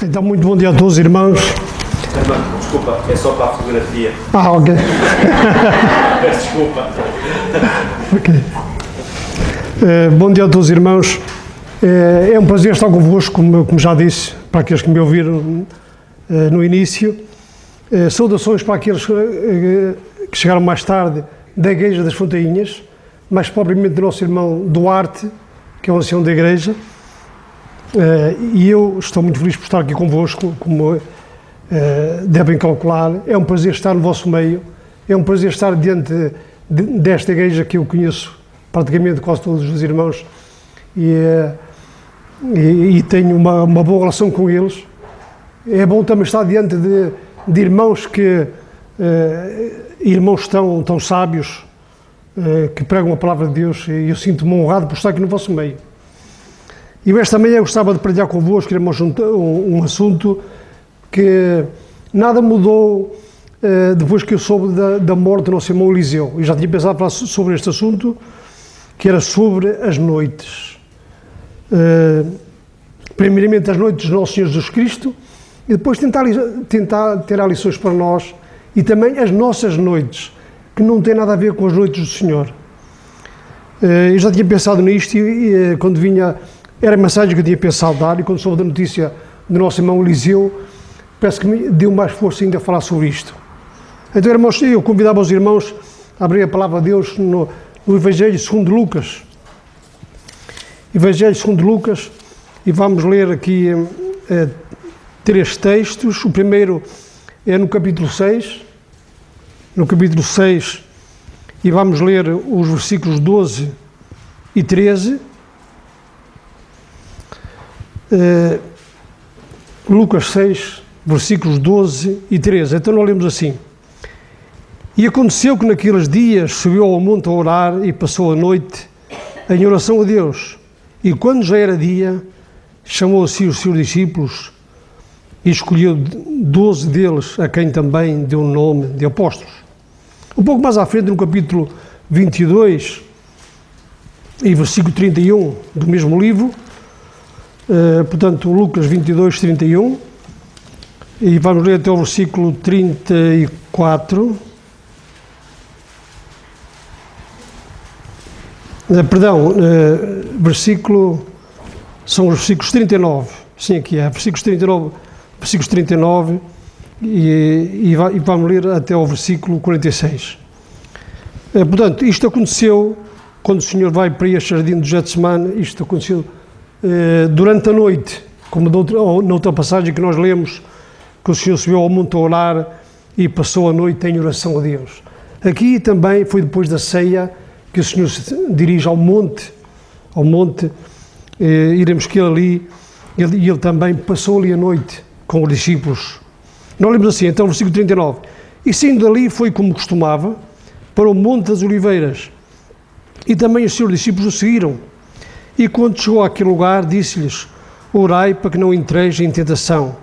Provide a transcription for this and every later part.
Então, muito bom dia a todos, irmãos. Desculpa, é só para a fotografia. Ok. Peço desculpa. Ok. Bom dia a todos, irmãos. É um prazer estar convosco, como já disse, para aqueles que me ouviram no início. Saudações para aqueles que chegaram mais tarde da Igreja das Fontainhas, mais propriamente do nosso irmão Duarte, que é o ancião da Igreja. E eu estou muito feliz por estar aqui convosco, como devem calcular. É um prazer estar no vosso meio, é um prazer estar diante desta igreja que eu conheço praticamente quase todos os irmãos e tenho uma boa relação com eles. É bom também estar diante de irmãos irmãos tão sábios, que pregam a palavra de Deus, e eu sinto-me honrado por estar aqui no vosso meio. E esta manhã eu gostava de partilhar convosco, irmãos, um assunto que nada mudou depois que eu soube da morte do nosso irmão Eliseu. Eu já tinha pensado falar sobre este assunto, que era sobre as noites. Primeiramente as noites do nosso Senhor Jesus Cristo, e depois tentar ter lições para nós, e também as nossas noites, que não têm nada a ver com as noites do Senhor. Eu já tinha pensado nisto e quando vinha... Era a mensagem que eu tinha pensado dar, e quando soube da notícia do nosso irmão Eliseu, parece que me deu mais força ainda a falar sobre isto. Então, irmãos, eu convidava os irmãos a abrir a palavra de Deus no Evangelho segundo Lucas. Evangelho segundo Lucas, e vamos ler aqui 3 textos. O primeiro é no capítulo 6. No capítulo 6, e vamos ler os versículos 12 e 13. Lucas 6, versículos 12 e 13. Então nós lemos assim: E aconteceu que naqueles dias subiu ao monte a orar e passou a noite em oração a Deus. E quando já era dia, chamou a si os seus discípulos e escolheu 12 deles, a quem também deu o nome de apóstolos. Um pouco mais à frente, no capítulo 22 e versículo 31 do mesmo livro, portanto, Lucas 22, 31, e vamos ler até o versículo 34, são os versículos 39, sim, aqui é, versículos 39, e vamos ler até o versículo 46. Portanto, isto aconteceu quando o Senhor vai para este jardim de Getsemane. Isto aconteceu durante a noite, como noutra passagem que nós lemos, que o Senhor subiu ao monte a orar e passou a noite em oração a Deus. Aqui também foi depois da ceia que o Senhor se dirige ao monte, iremos que ali, ele também passou ali a noite com os discípulos. Nós lemos assim, então, versículo 39, e saindo dali foi como costumava, para o monte das Oliveiras, e também os seus discípulos o seguiram. E quando chegou àquele lugar, disse-lhes: Orai para que não entreis em tentação.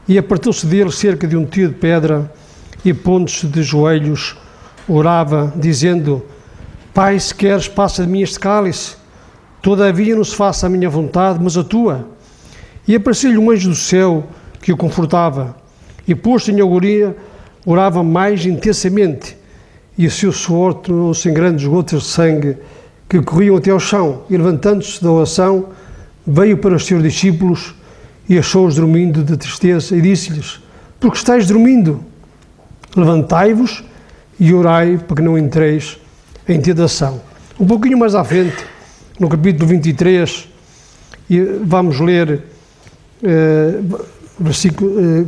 E apartou-se deles cerca de um tio de pedra, e pondo-se de joelhos, orava, dizendo: Pai, se queres, passa de mim este cálice. Todavia não se faça a minha vontade, mas a tua. E apareceu-lhe um anjo do céu que o confortava. E posto em agonia, orava mais intensamente. E o seu suor tornou-se em grandes gotas de sangue, que corriam até ao chão, e levantando-se da oração, veio para os seus discípulos e achou-os dormindo de tristeza, e disse-lhes: Por que estáis dormindo? Levantai-vos e orai para que não entreis em tentação. Um pouquinho mais à frente, no capítulo 23, e vamos ler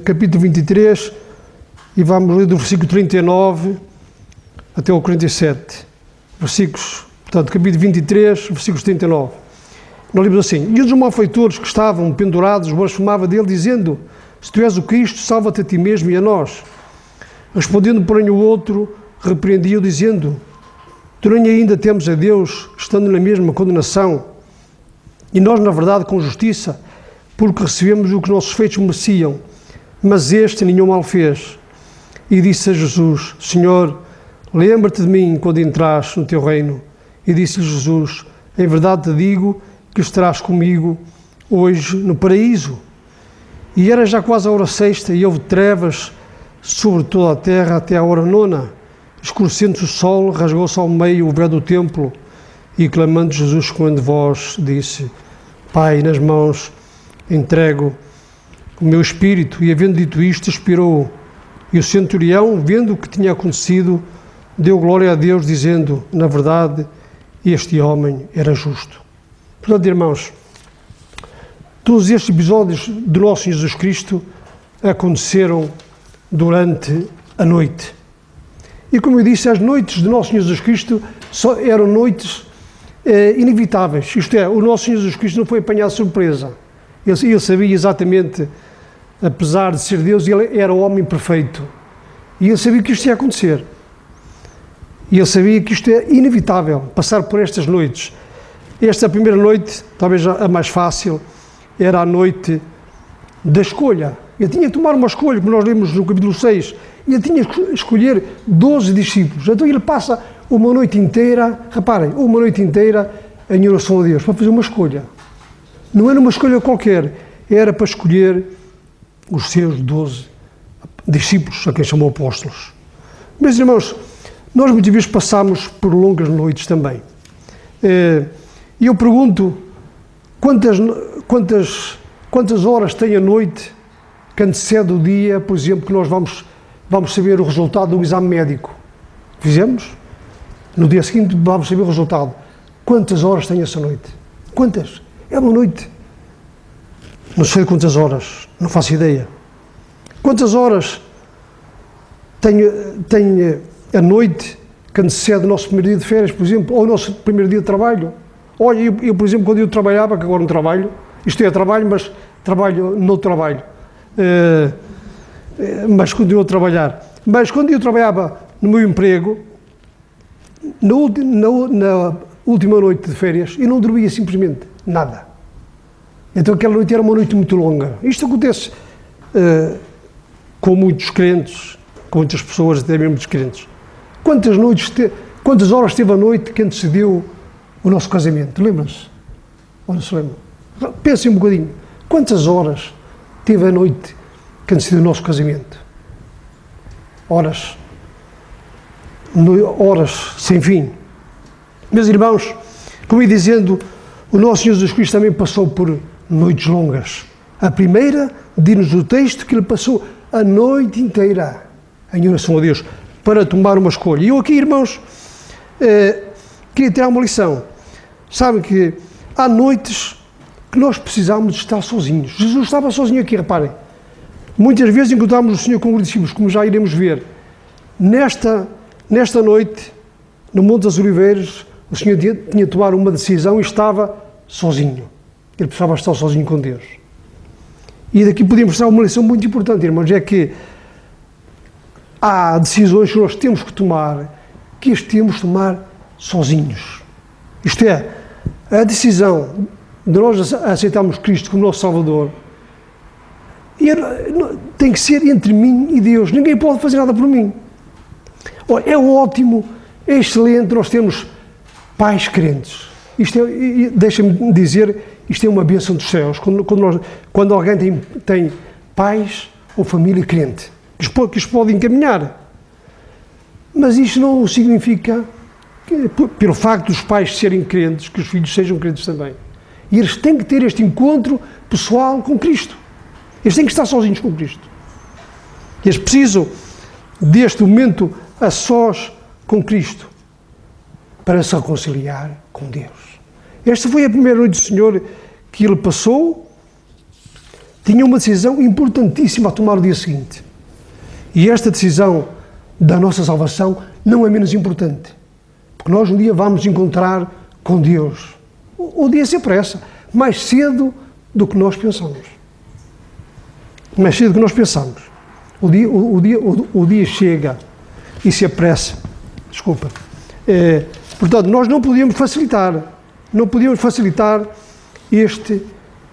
capítulo 23, e vamos ler do versículo 39 até o 47. Portanto, capítulo 23, versículos 39. Nós lemos assim: E um dos malfeitores que estavam pendurados blasfemava dele, dizendo: Se tu és o Cristo, salva-te a ti mesmo e a nós. Respondendo, porém, o outro repreendia-o, dizendo: Tu nem ainda temos a Deus, estando na mesma condenação. E nós, na verdade, com justiça, porque recebemos o que nossos feitos mereciam. Mas este nenhum mal fez. E disse a Jesus: Senhor, lembra-te de mim quando entras no teu reino. E disse-lhe Jesus: Em verdade te digo que estarás comigo hoje no paraíso. E era já quase a hora sexta, e houve trevas sobre toda a terra até a hora nona. Escurecendo-se o sol, rasgou-se ao meio o véu do templo, e clamando Jesus com grande voz, disse: Pai, nas mãos entrego o meu espírito. E havendo dito isto, expirou. E o centurião, vendo o que tinha acontecido, deu glória a Deus, dizendo: na verdade, este homem era justo. Portanto, irmãos, todos estes episódios do nosso Senhor Jesus Cristo aconteceram durante a noite. E como eu disse, as noites do nosso Senhor Jesus Cristo só eram noites inevitáveis. Isto é, o nosso Senhor Jesus Cristo não foi apanhado de surpresa. Ele sabia exatamente, apesar de ser Deus, ele era o homem perfeito. E ele sabia que isto ia acontecer. E ele sabia que isto é inevitável, passar por estas noites. Esta primeira noite, talvez a mais fácil, era a noite da escolha. Ele tinha que tomar uma escolha, como nós lemos no capítulo 6. Ele tinha que escolher 12 discípulos. Então ele passa uma noite inteira, reparem, uma noite inteira em oração a Deus, para fazer uma escolha. Não era uma escolha qualquer, era para escolher os seus 12 discípulos, a quem chamou apóstolos. Meus irmãos, nós muitas vezes passamos por longas noites também. E eu pergunto, quantas horas tem a noite que antecede o dia, por exemplo, que nós vamos saber o resultado do exame médico? Fizemos? No dia seguinte vamos saber o resultado. Quantas horas tem essa noite? Quantas? É uma noite. Não sei quantas horas, não faço ideia. Quantas horas tem a noite que antecede o nosso primeiro dia de férias, por exemplo, ou o nosso primeiro dia de trabalho? Olha, eu por exemplo, quando eu trabalhava, que agora não trabalho, isto é trabalho, mas trabalho no trabalho, mas continuo a trabalhar. Mas quando eu trabalhava no meu emprego, na última noite de férias, eu não dormia simplesmente nada. Então aquela noite era uma noite muito longa. Isto acontece com muitos crentes, com muitas pessoas, até mesmo descrentes. Quantas horas teve a noite que antecedeu o nosso casamento? Lembram-se? Ou não se lembram? Pensem um bocadinho. Quantas horas teve a noite que antecedeu o nosso casamento? Horas. Horas sem fim. Meus irmãos, como ia dizendo, o nosso Senhor Jesus Cristo também passou por noites longas. A primeira, diz-nos o texto, que ele passou a noite inteira em oração a Deus, para tomar uma escolha. E eu aqui, irmãos, queria tirar uma lição. Sabem que há noites que nós precisamos de estar sozinhos. Jesus estava sozinho aqui, reparem. Muitas vezes encontramos o Senhor com os discípulos, como já iremos ver. Nesta noite, no Monte das Oliveiras, o Senhor tinha de tomar uma decisão e estava sozinho. Ele precisava estar sozinho com Deus. E daqui podemos tirar uma lição muito importante, irmãos, é que há decisões que nós temos que tomar, que as temos de tomar sozinhos. Isto é, a decisão de nós aceitarmos Cristo como nosso Salvador tem que ser entre mim e Deus. Ninguém pode fazer nada por mim. É ótimo, é excelente nós termos pais crentes. Deixa-me dizer, isto é uma bênção dos céus. Quando alguém tem pais ou família crente, que os pode encaminhar. Mas isto não significa, pelo facto dos pais serem crentes, que os filhos sejam crentes também. E eles têm que ter este encontro pessoal com Cristo. Eles têm que estar sozinhos com Cristo. Eles precisam deste momento a sós com Cristo para se reconciliar com Deus. Esta foi a primeira noite do Senhor que ele passou. Tinha uma decisão importantíssima a tomar no dia seguinte. E esta decisão da nossa salvação não é menos importante. Porque nós um dia vamos encontrar com Deus. O dia se apressa, mais cedo do que nós pensamos. Mais cedo do que nós pensamos. O dia chega e se apressa. Desculpa. Portanto, nós não podíamos facilitar este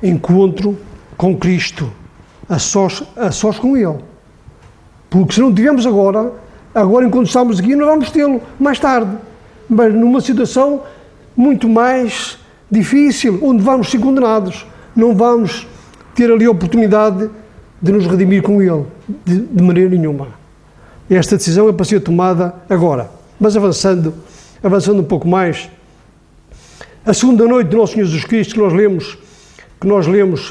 encontro com Cristo, a sós com Ele. Porque se não tivermos agora enquanto estamos aqui, nós vamos tê-lo mais tarde, mas numa situação muito mais difícil, onde vamos ser condenados. Não vamos ter ali a oportunidade de nos redimir com Ele, de maneira nenhuma. Esta decisão é para ser tomada agora. Mas avançando um pouco mais, a segunda noite do nosso Senhor Jesus Cristo, que nós lemos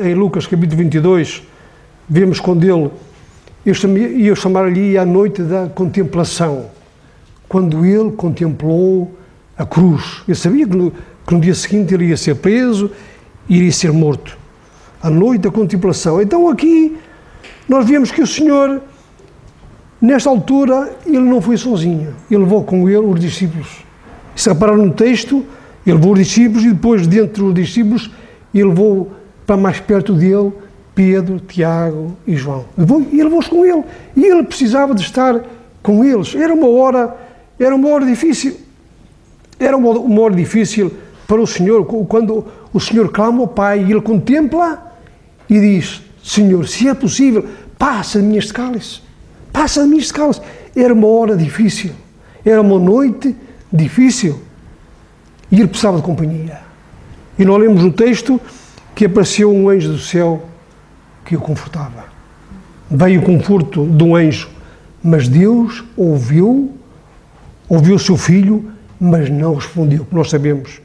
em Lucas capítulo 22, vemos quando Ele, eu chamar-lhe a noite da contemplação, quando Ele contemplou a cruz. Eu sabia que no dia seguinte Ele ia ser preso e iria ser morto. A noite da contemplação. Então aqui nós vemos que o Senhor, nesta altura, Ele não foi sozinho. Ele levou com Ele os discípulos. Se repararam no texto, Ele levou os discípulos e depois, dentre os discípulos, Ele levou para mais perto dele Pedro, Tiago e João. E levou-os com Ele. E Ele precisava de estar com eles. Era uma hora difícil. Era uma hora difícil para o Senhor, quando o Senhor clama ao Pai e Ele contempla e diz: Senhor, se é possível, passa de mim este cálice. Passa de mim este cálice. Era uma hora difícil. Era uma noite difícil. E Ele precisava de companhia. E nós lemos no texto que apareceu um anjo do céu que o confortava. Veio o conforto de um anjo, mas Deus ouviu o seu filho, mas não respondeu, como nós sabemos.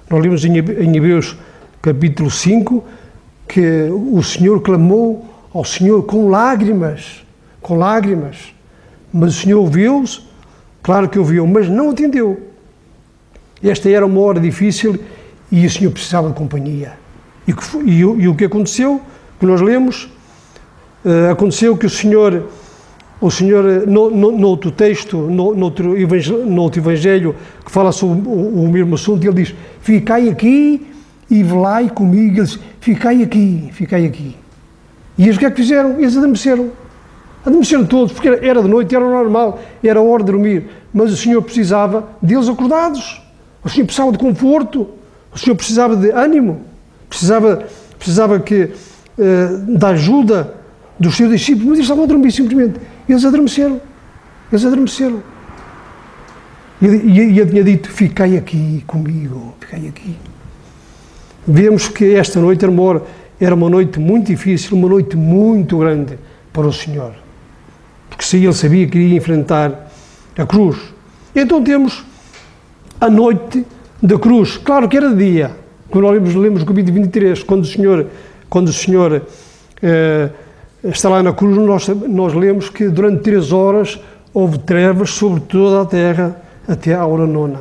Nós lemos em Hebreus capítulo 5, que o Senhor clamou ao Senhor com lágrimas, mas o Senhor ouviu-os, claro que ouviu, mas não atendeu. Esta era uma hora difícil e o Senhor precisava de companhia. E o que aconteceu, que nós lemos, aconteceu que o Senhor no outro texto, no outro evangelho que fala sobre o mesmo assunto, ele diz: ficai aqui e velai comigo. Eles: ficai aqui. E eles o que é que fizeram? Eles adormeceram todos, porque era de noite, era normal, era hora de dormir, mas o Senhor precisava deles acordados, o Senhor precisava de conforto, o Senhor precisava de ânimo, precisava da ajuda dos seus discípulos, mas eles estavam a dormir simplesmente. Eles adormeceram. E ele tinha dito: ficai aqui comigo, ficai aqui. Vemos que esta noite era uma noite muito difícil, uma noite muito grande para o Senhor. Porque se ele sabia que iria enfrentar a cruz. Então temos a noite da cruz. Claro que era de dia. Quando nós lemos o capítulo 23, quando o Senhor está lá na cruz, nós lemos que durante 3 horas houve trevas sobre toda a terra até à hora 9.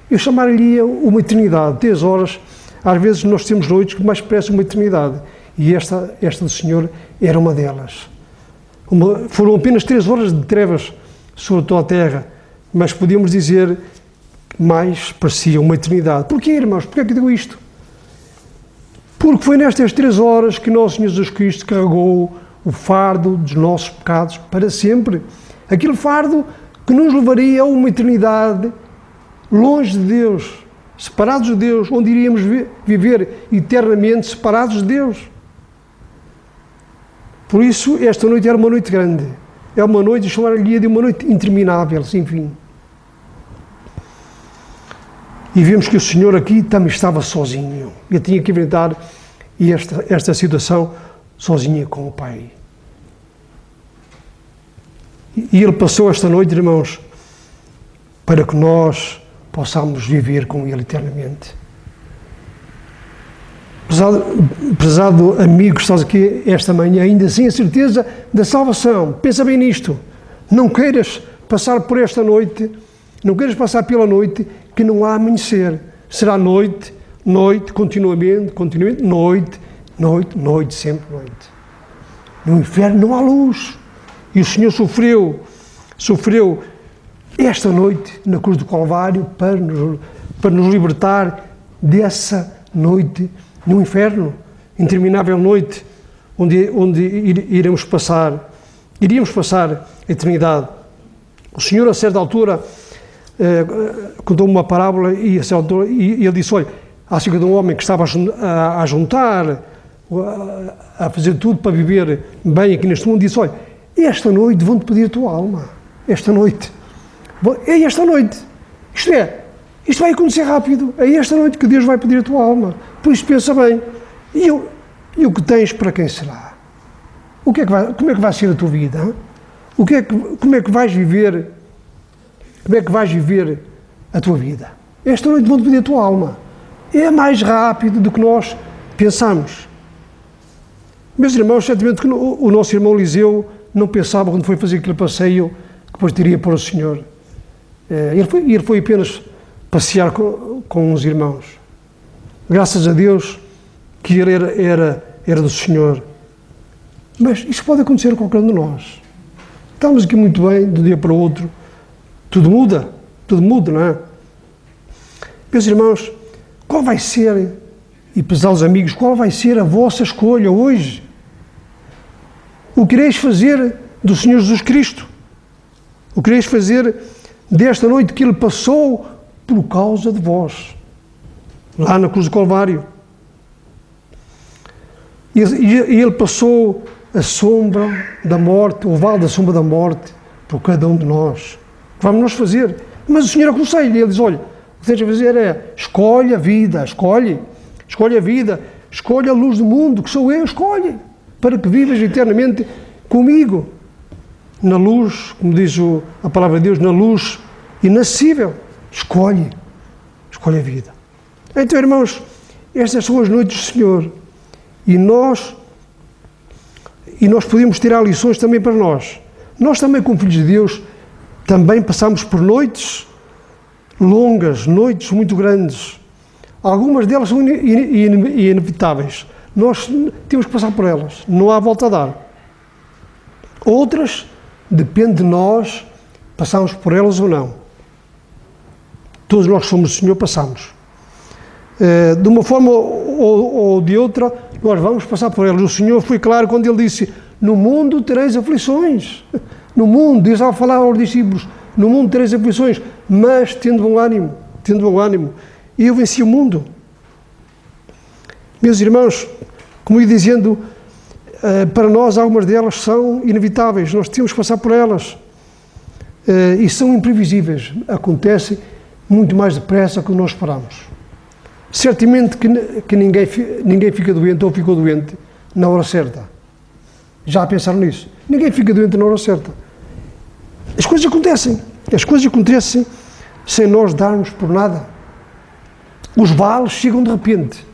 Eu chamaria uma eternidade. 3 horas, às vezes nós temos noites que mais parecem uma eternidade. E esta do Senhor era uma delas. Foram apenas 3 horas de trevas sobre toda a terra, mas podíamos dizer que mais parecia uma eternidade. Porquê, irmãos? Porquê é que digo isto? Porque foi nestas 3 horas que nosso Senhor Jesus Cristo carregou o fardo dos nossos pecados para sempre. Aquele fardo que nos levaria a uma eternidade longe de Deus, separados de Deus, onde iríamos viver eternamente separados de Deus. Por isso, esta noite era uma noite grande. É uma noite, eu chamaria de uma noite interminável, sem fim. E vemos que o Senhor aqui também estava sozinho. Ele tinha que enfrentar esta situação sozinho com o Pai. E Ele passou esta noite, irmãos, para que nós possamos viver com Ele eternamente. Prezado amigo que estás aqui esta manhã, ainda sem a certeza da salvação, pensa bem nisto. Não queiras passar por esta noite, não queiras passar pela noite que não há amanhecer. Será noite, continuamente, noite, sempre noite. No inferno não há luz. E o Senhor sofreu esta noite na cruz do Calvário para nos libertar dessa noite no inferno, interminável noite, onde iríamos passar a eternidade. O Senhor, a certa altura, contou uma parábola e ele disse: olha, acerca de um homem que estava a juntar, a fazer tudo para viver bem aqui neste mundo, disse: olha, esta noite vão-te pedir a tua alma. Esta noite. Isto vai acontecer rápido. É esta noite que Deus vai pedir a tua alma. Por isso pensa bem. E o que tens para quem será? como é que vai ser a tua vida? Hein? Como é que vais viver? Como é que vais viver a tua vida? Esta noite vão-te pedir a tua alma. É mais rápido do que nós pensamos. Meus irmãos, certamente que o nosso irmão Eliseu não pensava quando foi fazer aquele passeio que depois teria para o Senhor. Ele foi apenas passear com os irmãos. Graças a Deus que ele era do Senhor. Mas isso pode acontecer a qualquer um de nós. Estamos aqui muito bem, de um dia para o outro. Tudo muda, não é? Meus irmãos, qual vai ser, e pesados amigos, qual vai ser a vossa escolha hoje? O que ireis fazer do Senhor Jesus Cristo? O que ireis fazer desta noite que Ele passou por causa de vós, lá na cruz do Calvário? E Ele passou a sombra da morte, o vale da sombra da morte, por cada um de nós. O que vamos nós fazer? Mas o Senhor aconselha, Ele diz, olha, o que tens a fazer é, escolhe a vida, escolhe a vida, escolhe a luz do mundo, que sou eu, escolhe, para que vivas eternamente comigo, na luz, como diz a palavra de Deus, na luz inacessível. Escolhe a vida. Então, irmãos, estas são as noites do Senhor, e nós podemos tirar lições também para nós. Nós também, como filhos de Deus, também passamos por noites longas, noites muito grandes. Algumas delas são inevitáveis. Nós temos que passar por elas. Não há volta a dar. Outras, depende de nós, passamos por elas ou não. Todos nós que somos do Senhor, passamos. De uma forma ou de outra, nós vamos passar por elas. O Senhor foi claro quando Ele disse, no mundo tereis aflições. No mundo, Deus estava a falar aos discípulos, no mundo tereis aflições, mas tendo bom ânimo. E eu venci o mundo. Meus irmãos, como ia dizendo, para nós algumas delas são inevitáveis, nós temos que passar por elas. E são imprevisíveis, acontecem muito mais depressa do que nós esperamos. Certamente que ninguém fica doente ou ficou doente na hora certa. Já pensaram nisso? Ninguém fica doente na hora certa. As coisas acontecem sem nós darmos por nada. Os vales chegam de repente.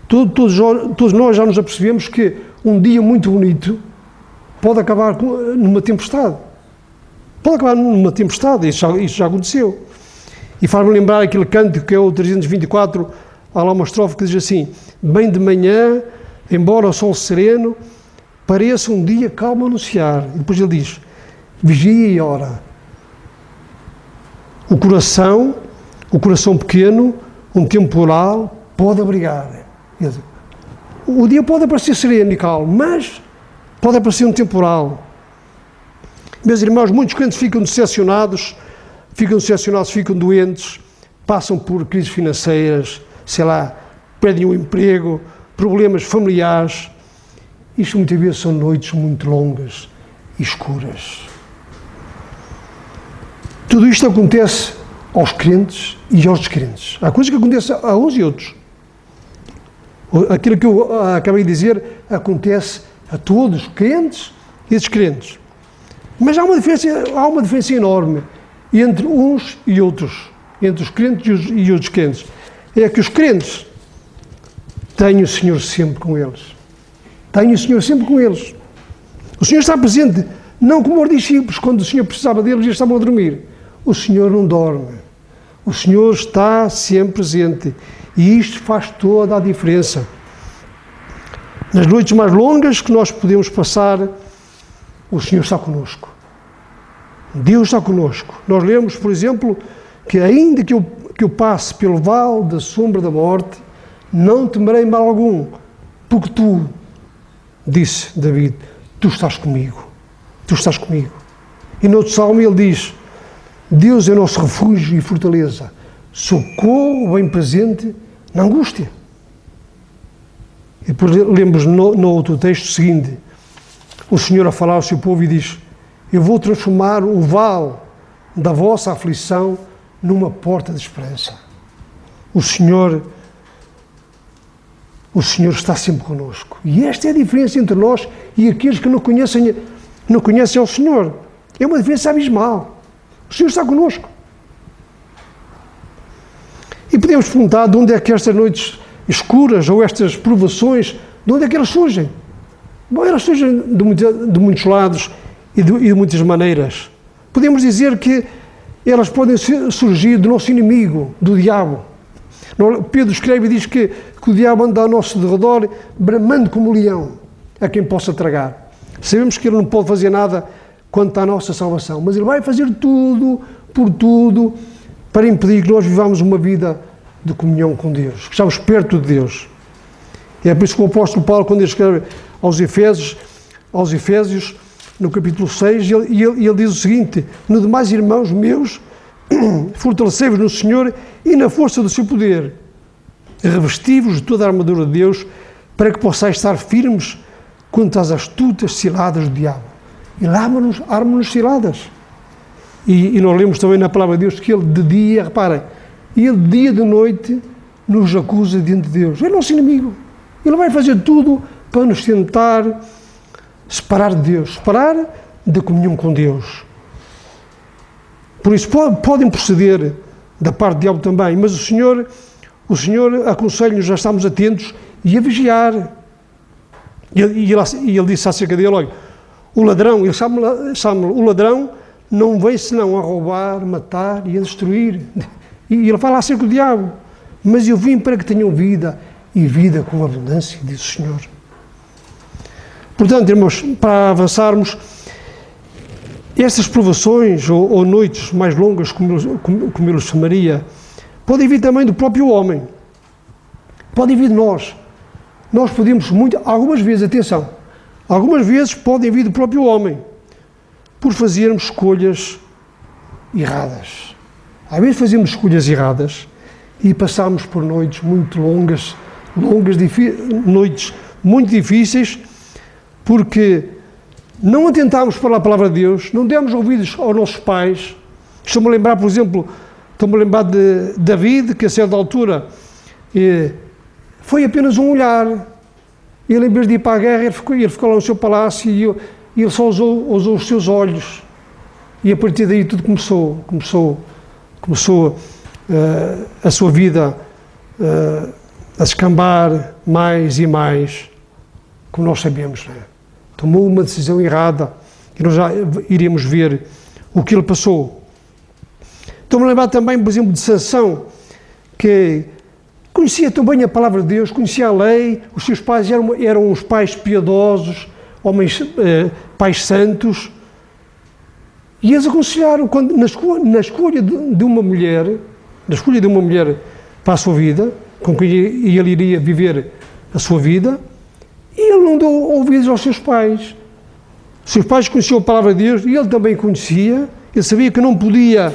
Todos nós já nos apercebemos que um dia muito bonito pode acabar numa tempestade. Isso já aconteceu. E faz-me lembrar aquele canto que é o 324, há lá uma estrofe que diz assim, bem de manhã, embora o sol sereno, pareça um dia calmo anunciar. E depois ele diz, vigia e ora. O coração pequeno, um temporal, pode abrigar. O dia pode parecer sereno e calmo, mas pode aparecer um temporal. Meus irmãos, muitos crentes ficam decepcionados, ficam doentes, passam por crises financeiras, perdem o emprego, problemas familiares. Isto muitas vezes são noites muito longas e escuras. Tudo isto acontece aos crentes e aos descrentes. Há coisas que acontecem a uns e outros. Aquilo que eu acabei de dizer acontece a todos, crentes e descrentes. Mas há uma diferença enorme entre uns e outros, entre os crentes e os descrentes. É que os crentes têm o Senhor sempre com eles. O Senhor está presente, não como os discípulos, quando o Senhor precisava deles e estavam a dormir. O Senhor não dorme. O Senhor está sempre presente. E isto faz toda a diferença. Nas noites mais longas que nós podemos passar, o Senhor está connosco. Deus está connosco. Nós lemos, por exemplo, que ainda que eu passe pelo vale da sombra da morte, não temerei mal algum, porque tu, disse David, tu estás comigo. E no outro salmo ele diz, Deus é nosso refúgio e fortaleza, socorro bem presente na angústia. E depois lemos no outro texto seguinte, o Senhor a falar ao seu povo e diz, eu vou transformar o vale da vossa aflição numa porta de esperança. O Senhor o Senhor está sempre connosco. E esta é a diferença entre nós e aqueles que não conhecem ao Senhor. É uma diferença abismal. O Senhor está connosco. E podemos perguntar de onde é que estas noites escuras ou estas provações, de onde é que elas surgem? Bom, elas surgem de muitos lados e de muitas maneiras. Podemos dizer que elas podem surgir do nosso inimigo, do diabo. Pedro escreve e diz que o diabo anda ao nosso derredor, bramando como um leão, a quem possa tragar. Sabemos que ele não pode fazer nada quanto à nossa salvação, mas ele vai fazer tudo, por tudo, para impedir que nós vivamos uma vida de comunhão com Deus, que estamos perto de Deus. É por isso que o apóstolo Paulo, quando ele escreve aos Efésios, no capítulo 6, ele diz o seguinte: no demais, irmãos meus, fortalecei-vos no Senhor e na força do seu poder, revesti-vos de toda a armadura de Deus, para que possais estar firmes contra as astutas ciladas do diabo. Ele arma-nos ciladas. E nós lemos também na palavra de Deus que ele de dia, reparem, ele de dia e de noite nos acusa diante de Deus. É nosso inimigo. Ele vai fazer tudo para nos tentar separar de Deus, separar da comunhão com Deus. Por isso podem proceder da parte do diabo também, mas o Senhor aconselha-nos a estarmos atentos e a vigiar. E ele disse acerca dele: olha, o ladrão, ele chama o ladrão, não vem senão a roubar, matar e a destruir. E ele fala acerca do diabo: mas eu vim para que tenham vida, e vida com abundância, diz o Senhor. Portanto, irmãos, para avançarmos, estas provações ou noites mais longas, como eu lhes chamaria, podem vir também do próprio homem. Podem vir de nós. Nós podemos algumas vezes, atenção, algumas vezes podem vir do próprio homem, por fazermos escolhas erradas. Às vezes fazemos escolhas erradas e passamos por noites muito longas, noites muito difíceis, porque não atentámos para a palavra de Deus, não demos ouvidos aos nossos pais. Estou-me a lembrar, por exemplo, de David, que a certa altura foi apenas um olhar. Ele, em vez de ir para a guerra, ele ficou lá no seu palácio e ele só usou os seus olhos. E a partir daí tudo começou a sua vida a descambar mais e mais, como nós sabemos, não é? Tomou uma decisão errada e nós já iremos ver o que ele passou. Estou-me a lembrar também, por exemplo, de Sansão, que conhecia também a palavra de Deus, conhecia a lei, os seus pais eram uns pais piedosos, homens, pais santos, e eles aconselharam, na escolha de uma mulher para a sua vida, com quem ele iria viver a sua vida, e ele não deu ouvidos aos seus pais. Os seus pais conheciam a palavra de Deus e ele também conhecia. Ele sabia que não podia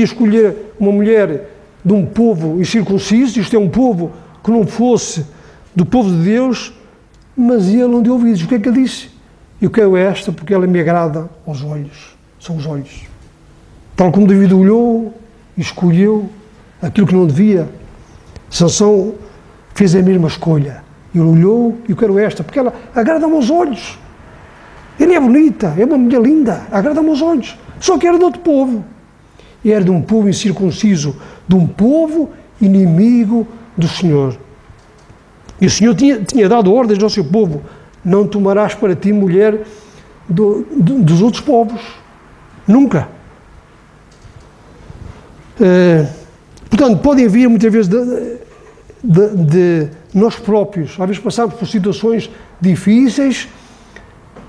escolher uma mulher de um povo incircunciso, isto é, um povo que não fosse do povo de Deus, mas ele não deu ouvidos. O que é que ele disse? Eu quero esta porque ela me agrada aos olhos. São os olhos. Tal como David olhou e escolheu aquilo que não devia, Sansão fez a mesma escolha. Ele olhou e eu quero esta, porque ela agrada-me aos olhos. Ele é bonita, é uma mulher linda, agrada-me aos olhos. Só que era de outro povo. E era de um povo incircunciso, de um povo inimigo do Senhor. E o Senhor tinha dado ordens ao seu povo: não tomarás para ti mulher dos outros povos. Nunca. Portanto, podem vir muitas vezes de nós próprios. Às vezes passamos por situações difíceis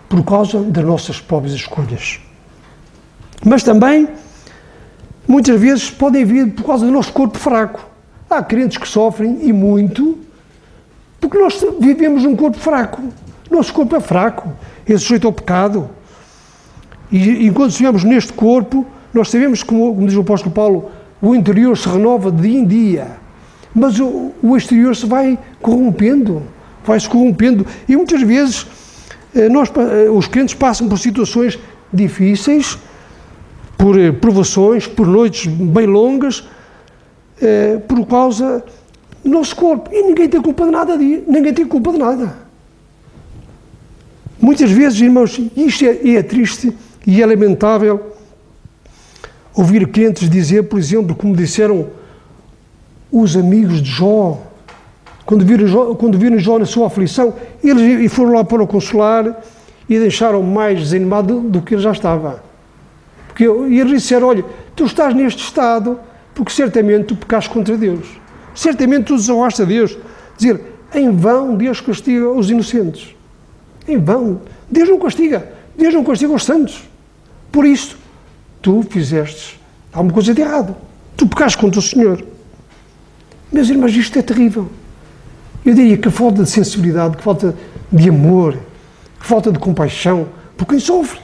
por causa das nossas próprias escolhas. Mas também, muitas vezes, podem vir por causa do nosso corpo fraco. Há crentes que sofrem, e muito, porque nós vivemos num corpo fraco. Nosso corpo é fraco, é sujeito ao pecado. E enquanto estivemos neste corpo, nós sabemos, como diz o apóstolo Paulo, o interior se renova de dia em dia, mas o exterior se vai vai-se corrompendo. E muitas vezes os crentes passam por situações difíceis, por provações, por noites bem longas, por causa do nosso corpo. E ninguém tem culpa de nada disso. Ninguém tem culpa de nada. Muitas vezes, irmãos, isto é triste e é lamentável ouvir crentes dizer, por exemplo, como disseram os amigos de Jó, quando viram Jó na sua aflição, eles foram lá para o consolar e deixaram mais desanimado do que ele já estava. Porque eles disseram, olha, tu estás neste estado porque certamente tu pecaste contra Deus. Certamente tu desoaste a Deus. Dizer, em vão Deus castiga os inocentes. Em vão. Deus não castiga. Deus não castiga os santos. Por isso, tu fizeste alguma coisa de errado. Tu pecaste contra o Senhor. Meus irmãos, isto é terrível. Eu diria que a falta de sensibilidade, que falta de amor, que falta de compaixão por quem sofre.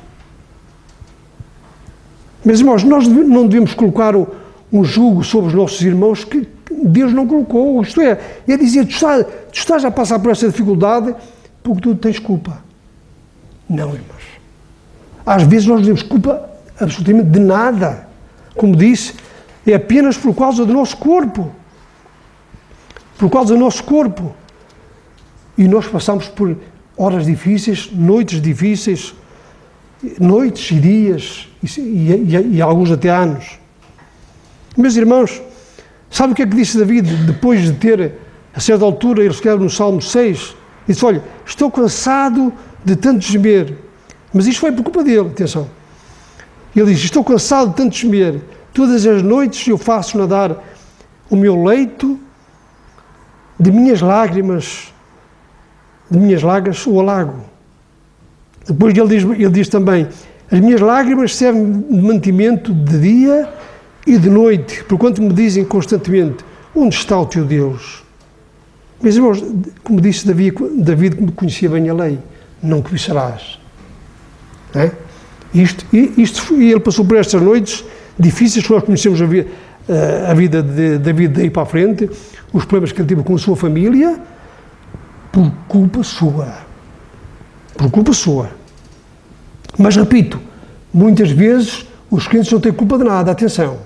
Meus irmãos, nós não devemos colocar um jugo sobre os nossos irmãos que Deus não colocou. Isto é dizer, tu estás a passar por essa dificuldade porque tu tens culpa. Não, irmãos. Às vezes nós não temos culpa absolutamente de nada. Como disse, é apenas por causa do nosso corpo. Por causa do nosso corpo. E nós passamos por horas difíceis, noites difíceis, noites e dias, e alguns até anos. Meus irmãos, sabe o que é que disse David depois de ter, a certa altura, ele escreve no Salmo 6, disse, olha, estou cansado de tanto gemer. Mas isto foi por culpa dele, atenção. Ele diz, estou cansado de tanto gemer. Todas as noites eu faço nadar o meu leito de minhas lágrimas o alago. Depois ele diz também, as minhas lágrimas servem de mantimento de dia e de noite, porquanto me dizem constantemente, onde está o teu Deus? Meus irmãos, como disse David que conhecia bem a lei, não cobiçarás. É? E ele passou por estas noites difíceis, que nós conhecemos a vida de David daí para a frente, os problemas que ele teve com a sua família, por culpa sua. Por culpa sua. Mas, repito, muitas vezes os crentes não têm culpa de nada, atenção.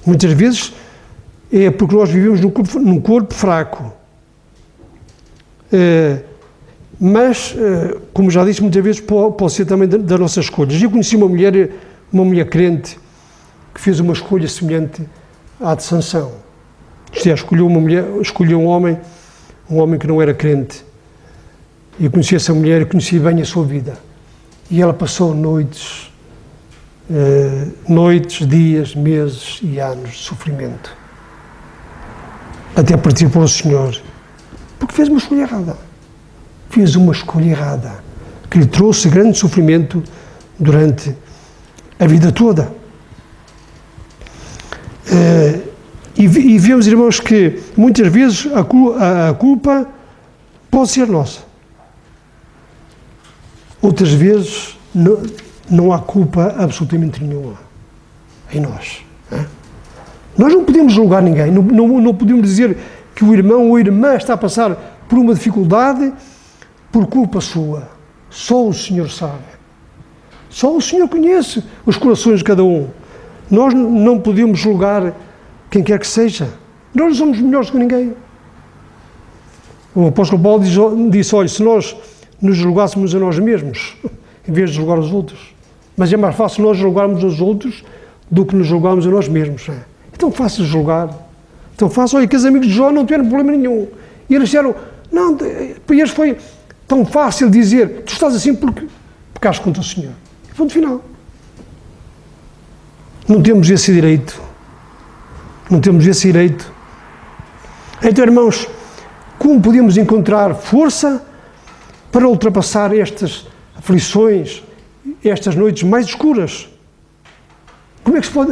Muitas vezes é porque nós vivemos num corpo fraco. Mas, como já disse, muitas vezes pode ser também das nossas escolhas. Eu conheci uma mulher crente que fez uma escolha semelhante à de Sansão. Isto é, escolheu um homem que não era crente. Eu conheci essa mulher e conheci bem a sua vida. E ela passou noites, dias, meses e anos de sofrimento. Até partir para o Senhor. Porque fez uma escolha errada. Fez uma escolha errada. Que lhe trouxe grande sofrimento durante a vida toda. E vemos, irmãos, que muitas vezes a culpa pode ser nossa. Outras vezes não há culpa absolutamente nenhuma em nós. Nós não podemos julgar ninguém, não podemos dizer que o irmão ou a irmã está a passar por uma dificuldade por culpa sua. Só o Senhor sabe. Só o Senhor conhece os corações de cada um. Nós não podemos julgar quem quer que seja. Nós não somos melhores que ninguém. O apóstolo Paulo disse, olha, se nós nos julgássemos a nós mesmos, em vez de julgar os outros. Mas é mais fácil nós julgarmos os outros do que nos julgarmos a nós mesmos. É tão fácil julgar. Tão fácil. Olha, que os amigos de Jó não tiveram problema nenhum. E eles disseram, não, para eles foi tão fácil dizer, tu estás assim porque pecaste contra o Senhor. E ponto final. Não temos esse direito. Não temos esse direito. Então, irmãos, como podemos encontrar força para ultrapassar estas aflições, estas noites mais escuras? Como é que se pode,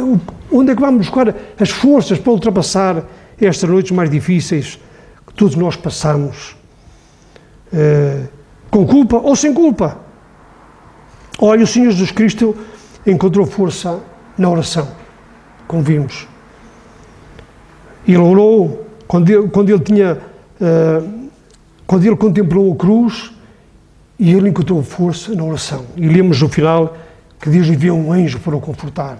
onde é que vamos buscar as forças para ultrapassar estas noites mais difíceis que todos nós passamos? Com culpa ou sem culpa? Olha, o Senhor Jesus Cristo encontrou força na oração, como vimos. Ele orou, quando ele contemplou a cruz, e ele encontrou força na oração. E lemos no final que Deus enviou um anjo para o confortar.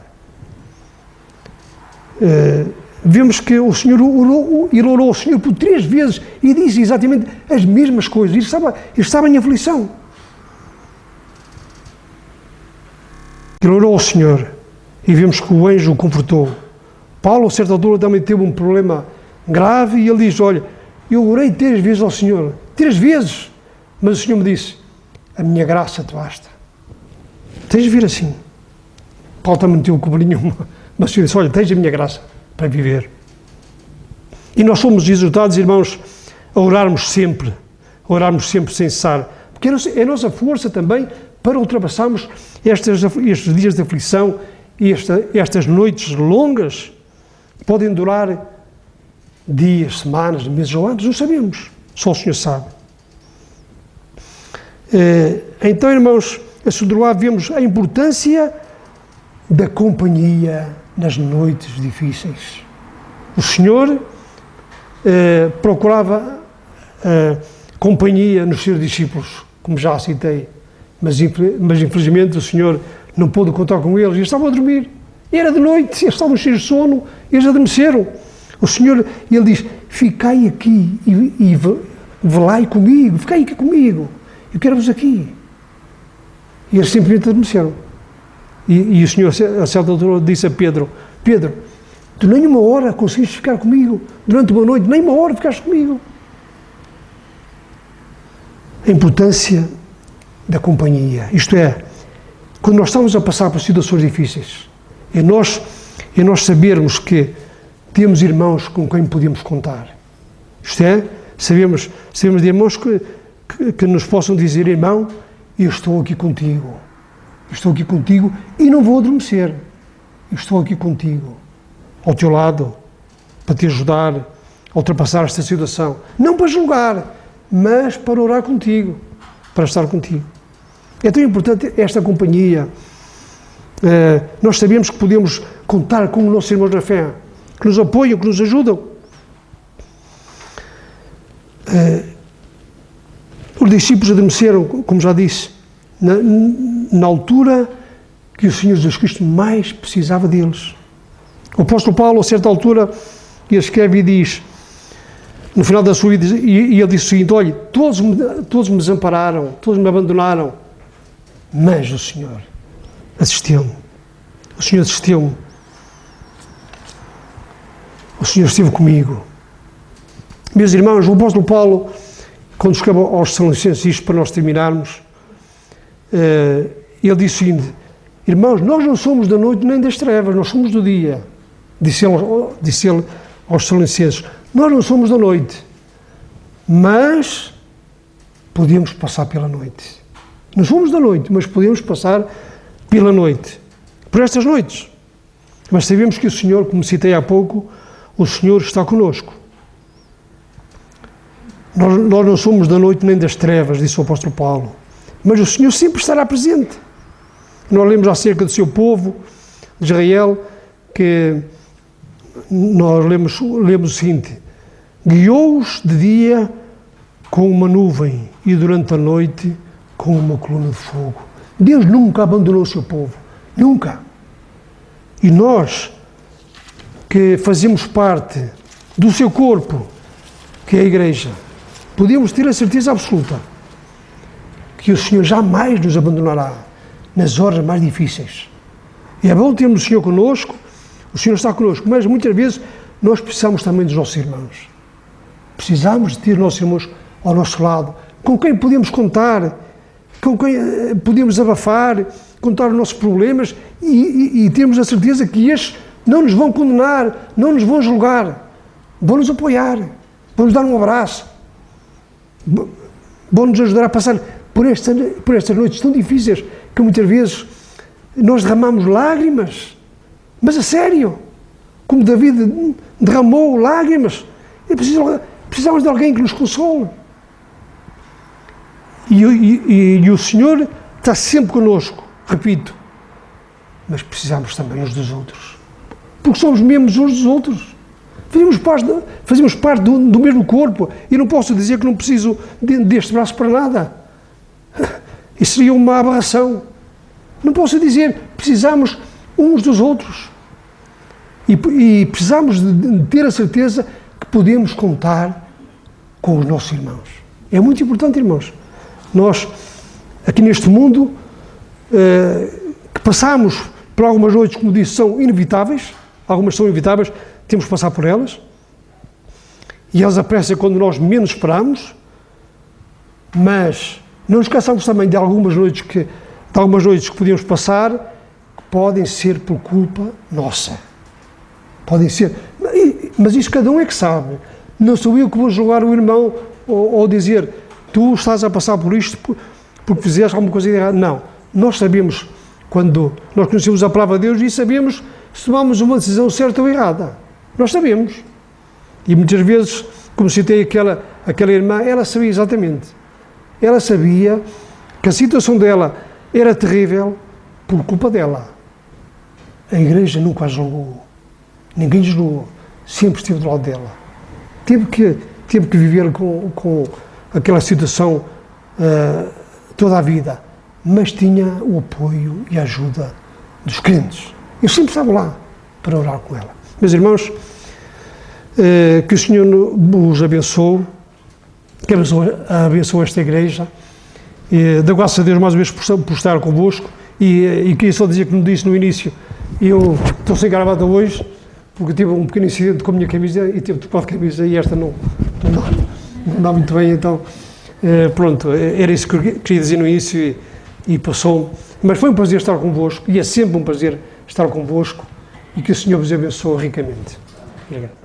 vemos que o Senhor ele orou ao Senhor por 3 vezes e disse exatamente as mesmas coisas. Ele estava em aflição. Ele orou ao Senhor e vemos que o anjo o confortou. Paulo, a certa altura, também teve um problema grave e ele diz, olha, eu orei 3 vezes ao Senhor, 3 vezes, mas o Senhor me disse, a minha graça te basta. Tens de vir assim. Paulo também não teve culpa nenhuma, mas o Senhor disse, olha, tens a minha graça para viver. E nós somos exortados, irmãos, a orarmos sempre sem cessar, porque é a nossa força também para ultrapassarmos estes dias de aflição e estas noites longas, que podem durar dias, semanas, meses ou anos, não sabemos, só o Senhor sabe. Então, irmãos, a segundo vemos a importância da companhia nas noites difíceis. O Senhor procurava companhia nos seus discípulos, como já citei, mas infelizmente o Senhor não pôde contar com eles, eles estavam a dormir, era de noite, eles estavam cheios de sono, eles adormeceram. O Senhor, ele diz, ficai aqui e velai comigo, ficai aqui comigo, eu quero-vos aqui. E eles simplesmente adormeceram. E o Senhor, a certa altura, disse a Pedro, Pedro, tu nem uma hora conseguiste ficar comigo, durante uma noite, nem uma hora ficaste comigo. A importância da companhia, isto é, quando nós estamos a passar por situações difíceis, é nós sabermos que temos irmãos com quem podemos contar. Isto é, sabemos de irmãos que nos possam dizer, irmão, eu estou aqui contigo e não vou adormecer, eu estou aqui contigo, ao teu lado, para te ajudar a ultrapassar esta situação, não para julgar, mas para orar contigo, para estar contigo. É tão importante esta companhia. Nós sabemos que podemos contar com os nossos irmãos na fé, que nos apoiam, que nos ajudam. Os discípulos adormeceram, como já disse, na altura que o Senhor Jesus Cristo mais precisava deles. O apóstolo Paulo, a certa altura, ele escreve e diz, no final da sua vida, e ele disse o seguinte, olha, todos me desampararam, todos me abandonaram, mas o Senhor assistiu-me. O Senhor assistiu-me. O Senhor esteve comigo. Meus irmãos, o apóstolo Paulo, quando escreve aos Tessalonicenses, isto para nós terminarmos, ele disse o seguinte, irmãos, nós não somos da noite nem das trevas, nós somos do dia. Disse ele aos Tessalonicenses, nós não somos da noite, mas podemos passar pela noite. Não somos da noite, mas podemos passar pela noite, por estas noites. Mas sabemos que o Senhor, como citei há pouco, o Senhor está conosco. Nós não somos da noite nem das trevas, disse o apóstolo Paulo, mas o Senhor sempre estará presente. Nós lemos acerca do seu povo, de Israel, que nós lemos o seguinte, guiou-os de dia com uma nuvem e durante a noite com uma coluna de fogo. Deus nunca abandonou o seu povo, nunca. E nós, que fazemos parte do seu corpo, que é a Igreja, podemos ter a certeza absoluta que o Senhor jamais nos abandonará nas horas mais difíceis. E é bom termos o Senhor connosco, o Senhor está connosco, mas muitas vezes nós precisamos também dos nossos irmãos. Precisamos de ter os nossos irmãos ao nosso lado, com quem podemos contar, com quem podemos abafar, contar os nossos problemas e temos a certeza que estes não nos vão condenar, não nos vão julgar, vão nos apoiar, vão nos dar um abraço, vão nos ajudar a passar por estas noites tão difíceis que muitas vezes nós derramamos lágrimas, mas a sério, como David derramou lágrimas, precisamos de alguém que nos console. E o Senhor está sempre connosco, repito, mas precisamos também uns dos outros, porque somos membros uns dos outros, fazemos parte do mesmo corpo, e não posso dizer que não preciso deste braço para nada, isso seria uma aberração. Não posso dizer, precisamos uns dos outros. E precisamos de ter a certeza que podemos contar com os nossos irmãos. É muito importante, irmãos. Nós, aqui neste mundo, que passamos por algumas noites, como disse, são inevitáveis, algumas são inevitáveis, temos que passar por elas, e elas aparecem quando nós menos esperamos, mas não nos esqueçamos também de algumas noites que podemos passar, que podem ser por culpa nossa. Podem ser, mas isso cada um é que sabe. Não sou eu que vou julgar o irmão ou dizer, tu estás a passar por isto porque fizeste alguma coisa errada. Não, nós sabemos, quando nós conhecemos a palavra de Deus, e sabemos se tomamos uma decisão certa ou errada. Nós sabemos. E muitas vezes, como citei aquela irmã, ela sabia exatamente. Ela sabia que a situação dela era terrível por culpa dela. A igreja nunca a julgou. Ninguém julgou. Sempre esteve do lado dela. Teve que viver com aquela situação toda a vida. Mas tinha o apoio e a ajuda dos crentes. Eu sempre estava lá para orar com ela. Meus irmãos, que o Senhor vos abençoe, que abençoe esta igreja, dá graças a Deus mais uma vez por estar convosco, e queria só dizer que me disse no início, eu estou sem gravata hoje, porque tive um pequeno incidente com a minha camisa e tive topado de camisa e esta não dá muito bem, então pronto, era isso que eu queria dizer no início e passou, mas foi um prazer estar convosco, e é sempre um prazer estar convosco, e que o Senhor vos abençoe ricamente. Obrigado.